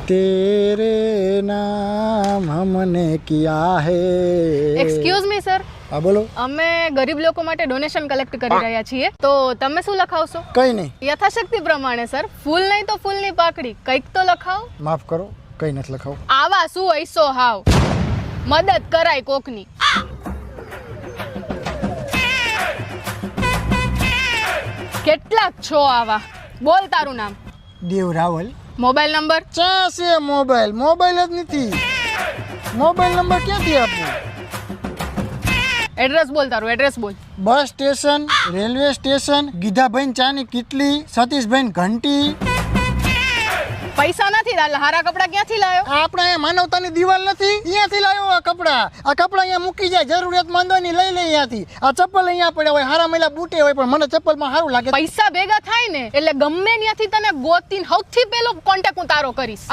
तेरे नाम हमने किया है। એક્સક્યુઝ મી સર, હા બોલો. અમે ગરીબ લોકો માટે ડોનેશન કલેક્ટ કરી રહ્યા છીએ, તો તમે શું લખાવશો? કઈ નહીં. યથાશક્તિ પ્રમાણે સર. ફૂલ નહીં તો ફૂલની પાકડી, કંઈક તો લખાવો. માફ કરો, કઈ નથી લખાવું. આવા શું હૈસો હાવ, મદદ કરાય કોકની. કેટલાક છો આવા? બોલ તારું નામ. દેવ રાવલ. Mobile number? ચા છે મોબાઈલ? મોબાઈલ જ નથી. મોબાઈલ નંબર ક્યાંથી આપું? એડ્રેસ બોલ, તારું એડ્રેસ બોલ. બસ સ્ટેશન, રેલવે સ્ટેશન, ગીધાભાઈ ચાની કીટલી, સતીશભાઈ ઘંટી. પૈસા નથી, હારા કપડા ક્યાંથી લાયો? આપણે અહીંયા માનવતાની દિવાલ નથી, અહીંયાથી લાવ્યો આ કપડા. આ કપડા અહીંયા મૂકી જાય, જરૂરિયાતમંદ હોય ને લઈ લે અહીંયાથી. આ ચપ્પલ અહીંયા પડ્યા હોય, હારા મેલા બૂટે હોય, પણ મને ચપ્પલમાં સારું લાગે. પૈસા ભેગા થાય ને એટલે ગમે ત્યાંથી તને ગોતીને સૌથી પહેલો કોન્ટેક્ટ હું તારો કરીશ.